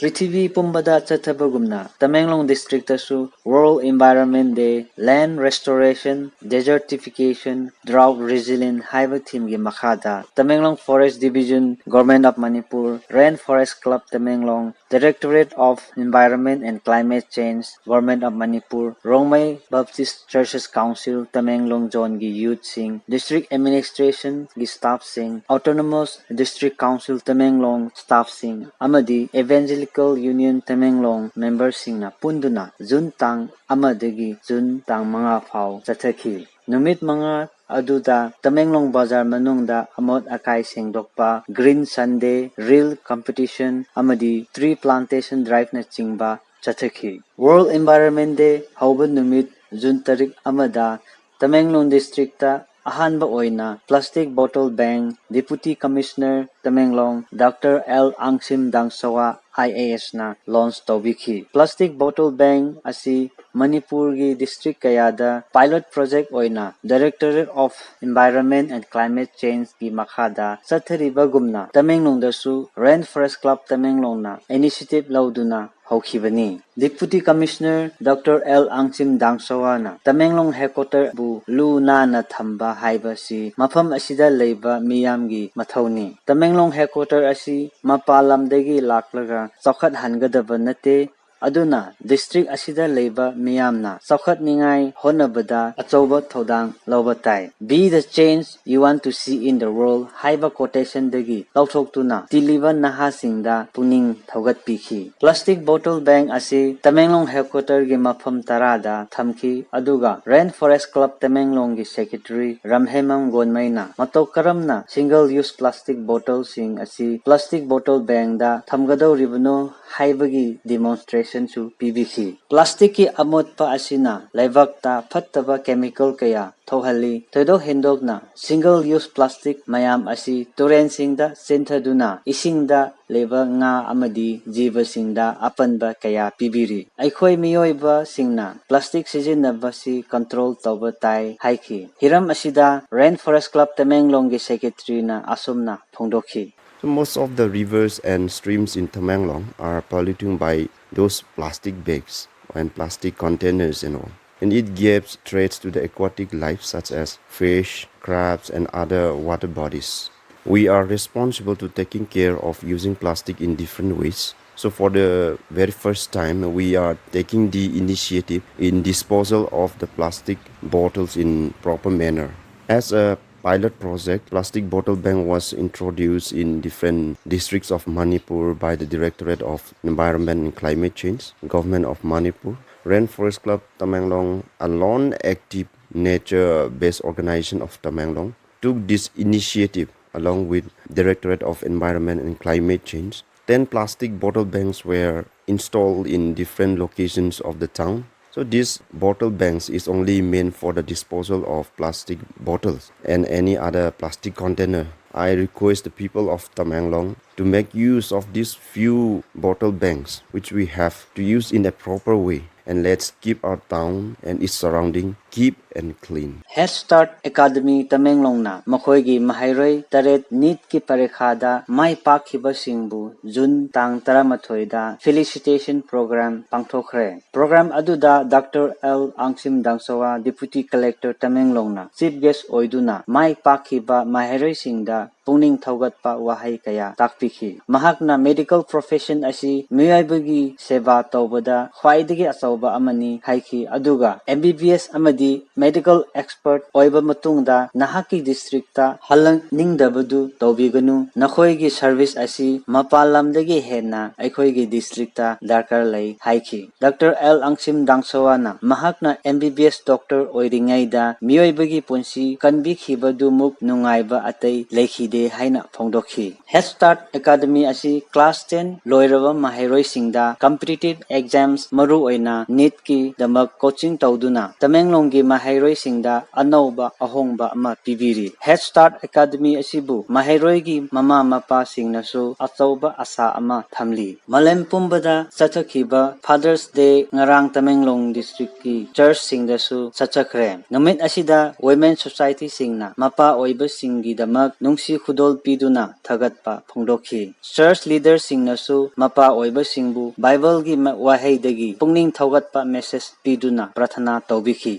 Prithivi pumbada chathabagumna Tamenglong district asu World Environment Day, Land Restoration, Desertification, Drought Resilient haiba theme gi makhada Tamenglong Forest Division, Government of Manipur, Rainforest Club Tamenglong, Directorate of Environment and Climate Change, Government of Manipur, Rongmei Baptist Churches Council Tamenglong Zone gi youth sing, District Administration gi staff sing, Autonomous District Council Tamenglong staff sing, amadi Evangelical Union Tamenglong members singna punduna June tang amadagi June tang mga phau chathaki. Numit mga aduda Tamenglong Bazar manungda amot akai sengdokpa, Green Sunday, Reel Competition, amadi Tree Plantation Drive na chingba chathaki. World Environment Day hauba numit June tarik amada Tamenglong Districta ahanba oina Plastic Bottle Bank Deputy Commissioner Tamenglong Dr. L. Angsim Dangsawa IAS na launch tawbiki. Plastic Bottle Bank asi Manipur gi district kayada pilot project oina Directorate of Environment and Climate Change gi makhada sathariba gumna Tamenglong dasu Rainforest Club Tamenglong na initiative lauduna haukhibani. Deputy Commissioner Dr. L. Angsim Dangsawa na Tamenglong headquarter bu lu na na thamba haiba si mafam asida leiba miyamgi mathauni. Tamenglong headquarter asi mapalamdagi laklaga chokhat hangadaba nate aduna district asida leiba miyamna chokhat ningai honabada achauba thodang laubatai. Be the change you want to see in the world haiba quotation dagi lauthoktuna tiliba naha singda puning thogat pikhi. Plastic Bottle Bank asi Tamenglong headquarter gi mafam tarada thamki aduga Rainforest Club Tamenglong gi secretary Ramhemam Gonmaina matok karamna single use plastic bottle sing asi Plastic Bottle Bank da thamgadau ribano haibagi demonstration su pibiki. Plastic ki amot pa asina laibakta phattaba chemical kaya thohali thodo hendokna single use plastic mayam asi turen singda senthaduna isingda leba nga amadi jiba singda apanba kaya pibiri. Aikhoi miyoiba singna plastic sizinaba si control tawba tai haiki. Hiram asida Rainforest Club Tamenglong gi secretary na asumna phongdokhi. So most of the rivers and streams in Tamenglong are polluted by those plastic bags and plastic containers and all. And it gives threats to the aquatic life such as fish, crabs and other water bodies. We are responsible to taking care of using plastic in different ways. So for the very first time, we are taking the initiative in disposal of the plastic bottles in proper manner. As a pilot project, Plastic Bottle Bank was introduced in different districts of Manipur by the Directorate of Environment and Climate Change, Government of Manipur, Rainforest Club Tamenglong, a non-active nature-based organization of Tamenglong, took this initiative along with Directorate of Environment and Climate Change. 10 plastic bottle banks were installed in different locations of the town. So these bottle banks is only meant for the disposal of plastic bottles and any other plastic container. I request the people of Tamenglong to make use of these few bottle banks which we have to use in a proper way, and let's keep our town and its surrounding keep and clean. Head Start Academy Tamenglong na makoigi mahairoi taret NEET ki parikhada mai pakhiba singbu June tang 13 da felicitation program pangthokre. Program aduda Dr. L. Angsim Dangsawa Deputy Collector Tamenglong na chief guest oiduna mai pakhiba mahairoi singda puning thaugatpa wahai kaya takpikhi. Mahakna medical profession asi miyaibagi seba tawbada khwaidagi achauba amani haiki aduga MBBS amadi medical expert oiba matungda nahaki districta halang ningdabadu tawbiganu nakhoigi service asi mapalamdagi henna aikhoigi districta darkar lai haiki. Dr. L. Angsim Dangsawa na mahakna MBBS doctor oiringaida miyaibagi punsi kanbikhibadu muk nungaiba atai leikhi de haina phongdokhi. Head Start Academy asi class 10 loiraba mahairoi singda competitive exams maru oina NEET ki damak coaching tawduna Tamenglong gi mahairoi singda anauba ahongba ama pibiri. Head Start Academy asibu mahairoi gi mama mapa singnasu achauba asa ama thamli. Malem pumbada chathakhiba Father's Day ngarang Tamenglong district ki church singdasu chachakre. Namit asida Women Society singna mapa oiba singi damak nungsi khudol piduna thagatpa phongdokhi church leaders singnasu mapa oiba singbu bible gi wahaidagi pungning thogatpa message piduna prathana tawbikhi